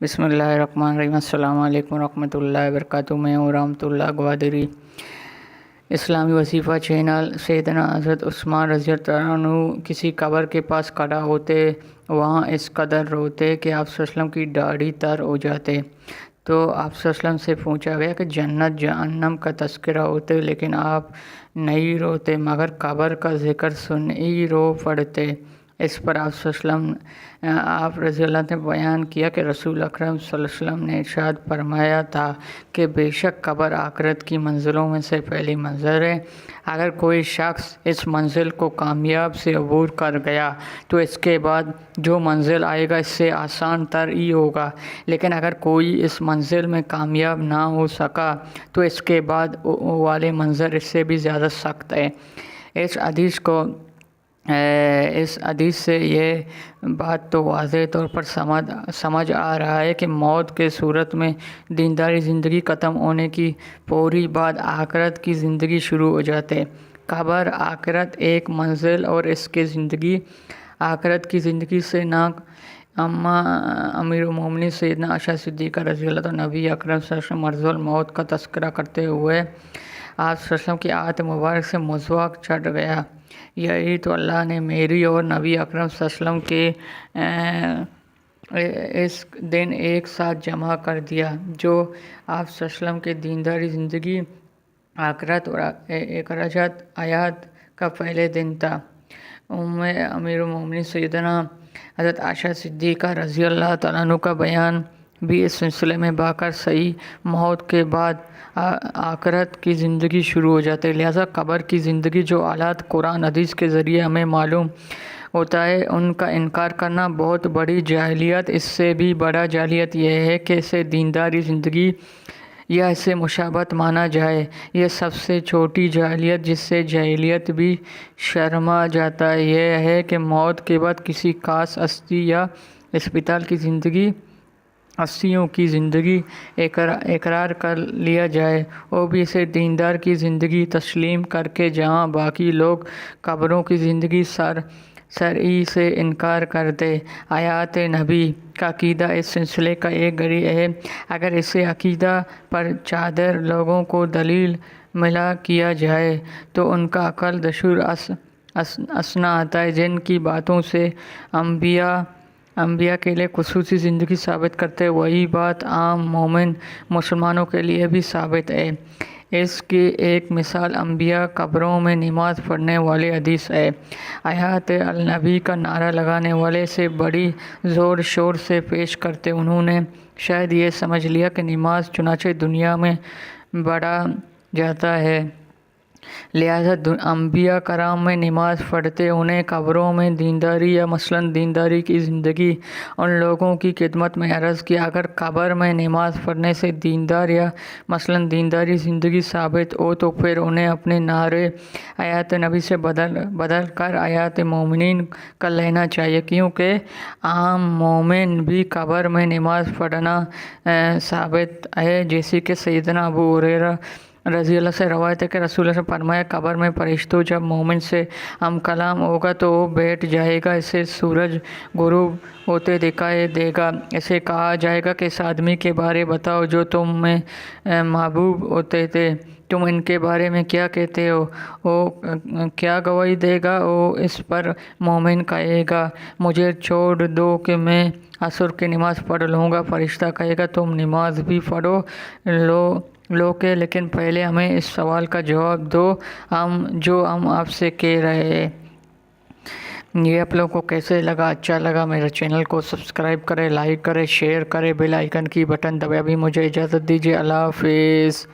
بسم اللہ الرحمن الرحیم۔ السلام علیکم ورحمۃ اللہ وبرکاتہ۔ میں ہوں رحمۃ اللہ گوادری۔ اسلامی وظیفہ چینل۔ سیدنا حضرت عثمان رضی اللہ عنہ کسی قبر کے پاس کھڑا ہوتے، وہاں اس قدر روتے کہ آپ صلی اللہ علیہ وسلم کی داڑھی تر ہو جاتے۔ تو آپ صلی اللہ علیہ وسلم سے پوچھا گیا کہ جنت جہنم کا تذکرہ ہوتے، لیکن آپ نہیں روتے مگر قبر کا ذکر سن ہی رو پڑتے۔ اس پر آپ صلی اللہ علیہ وسلم آپ رضی اللہ نے بیان کیا کہ رسول اکرم صلی اللہ علیہ وسلم نے ارشاد فرمایا تھا کہ بے شک قبر آخرت کی منزلوں میں سے پہلی منزل ہے۔ اگر کوئی شخص اس منزل کو کامیاب سے عبور کر گیا تو اس کے بعد جو منزل آئے گا اس سے آسان تر ہی ہوگا، لیکن اگر کوئی اس منزل میں کامیاب نہ ہو سکا تو اس کے بعد والے منزل اس سے بھی زیادہ سخت ہے۔ اس حدیث سے یہ بات تو واضح طور پر سمجھ آ رہا ہے کہ موت کے صورت میں دینداری زندگی ختم ہونے کی فوری بعد آخرت کی زندگی شروع ہو جاتے۔ قبر آخرت ایک منزل اور اس کی زندگی آخرت کی زندگی سے نہ امیر المومنین سیدنا عائشہ صدیقہ رضی اللہ عنہا نبی اکرم صلی اللہ علیہ وسلم مرض الموت کا تذکرہ کرتے ہوئے آپ صلی اللہ علیہ وسلم کی آیت مبارک سے مذاق چڑھ گیا۔ یہی تو اللہ نے میری اور نبی اکرم صلی اللہ علیہ وسلم کے اس دن ایک ساتھ جمع کر دیا جو آپ صلی اللہ علیہ وسلم کے دینداری زندگی آخرت اور اخراجات آیات کا پہلے دن تھا۔ امیر المومنین سیدنا حضرت عائشہ صدیقہ رضی اللہ تعالیٰ عنہ کا بیان بھی اس سلسلے میں باقر صحیح موت کے بعد آخرت کی زندگی شروع ہو جاتے، لہٰذا قبر کی زندگی جو حالات قرآن حدیث کے ذریعے ہمیں معلوم ہوتا ہے ان کا انکار کرنا بہت بڑی جاہلیت۔ اس سے بھی بڑا جاہلیت یہ ہے کہ اسے دینداری زندگی یا اسے مشابہت مانا جائے۔ یہ سب سے چھوٹی جاہلیت جس سے جاہلیت بھی شرما جاتا ہے یہ ہے کہ موت کے بعد کسی خاص ہستی یا اسپتال کی زندگی ہستیوں کی زندگی اقرار کر لیا جائے، وہ بھی اسے دیندار کی زندگی تسلیم کر کے، جہاں باقی لوگ قبروں کی زندگی سرعی سے انکار کرتے۔ آیات نبی کا عقیدہ اس سلسلے کا ایک گڑھی ہے۔ اگر اسے عقیدہ پر چادر لوگوں کو دلیل ملا کیا جائے تو ان کا عقل دشور اسنا آتا ہے، جن کی باتوں سے انبیاء کے لیے خصوصی زندگی ثابت کرتے، وہی بات عام مومن مسلمانوں کے لیے بھی ثابت ہے۔ اس کی ایک مثال انبیاء قبروں میں نماز پڑھنے والی حدیث ہے۔ حیات النبی کا نعرہ لگانے والے سے بڑی زور شور سے پیش کرتے انہوں نے شاید یہ سمجھ لیا کہ نماز چنانچہ دنیا میں پڑھا جاتا ہے، لہذا انبیاء کرام میں نماز پڑھتے، انہیں قبروں میں دینداری یا مثلاً دینداری کی زندگی ان لوگوں کی خدمت میں عرض کیا اگر قبر میں نماز پڑھنے سے دیندار یا مثلاً دینداری زندگی ثابت ہو تو پھر انہیں اپنے نعرے حیات نبی سے بدل کر حیات مومنین کر لینا چاہیے، کیونکہ عام مومن بھی قبر میں نماز پڑھنا ثابت ہے، جیسے کہ سیدنا ابو ہریرہ رضی اللہ سے روایت ہے کہ رسول اللہ نے فرمایا قبر میں فرشتوں جب مومن سے ہم کلام ہوگا تو وہ بیٹھ جائے گا، اسے سورج غروب ہوتے دکھائی دے گا، اسے کہا جائے گا کہ اس آدمی کے بارے بتاؤ جو تم میں محبوب ہوتے تھے، تم ان کے بارے میں کیا کہتے ہو؟ وہ کیا گواہی دے گا؟ وہ اس پر مومن کہے گا مجھے چھوڑ دو کہ میں عصر کی نماز پڑھ لوں گا، فرشتہ کہے گا تم نماز بھی پڑھو لو کہ لیکن پہلے ہمیں اس سوال کا جواب دو جو ہم آپ سے کہہ رہے ہیں۔ یہ آپ لوگوں کو کیسے لگا؟ اچھا لگا میرے چینل کو سبسکرائب کرے، لائک کرے، شیئر کرے، بیل آئیکن کی بٹن دبائے۔ ابھی مجھے اجازت دیجیے، اللہ حافظ۔